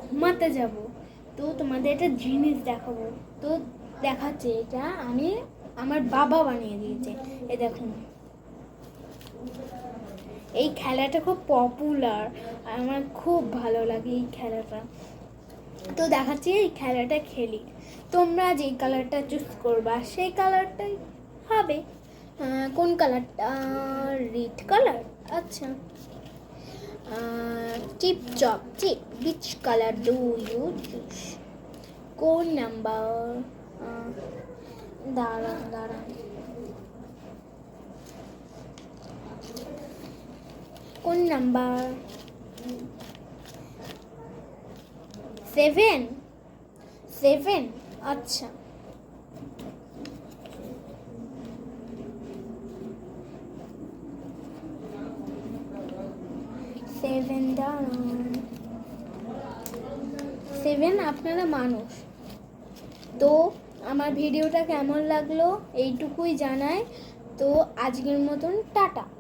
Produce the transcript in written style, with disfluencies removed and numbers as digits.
ঘুমাতে যাব। তো তোমাদের একটা জিনিস দেখাবো। তো দেখাচ্ছে, এটা আমার বাবা বানিয়ে দিয়েছে। এ দেখুন, এই খেলাটা খুব পপুলার, আমার খুব ভালো লাগে এই খেলাটা। তো দেখাচ্ছি, এই খেলাটা খেলি। তোমরা যেই কালারটা চুজ করবা সেই কালারটাই হবে। কোন কালারটা? Red colour. আচ্ছা, টিপ চপ টিপ, which color do you choose? কোন নাম্বার? দাঁড়ান দাঁড়ান, কোন নাম্বার? 7 7। আচ্ছা, 7 দাঁড়ান। 7 আপনারা মানুষ। তো আমার ভিডিওটা কেমন লাগলো এইটুকুই জানাই। তো আজকের মতন টাটা।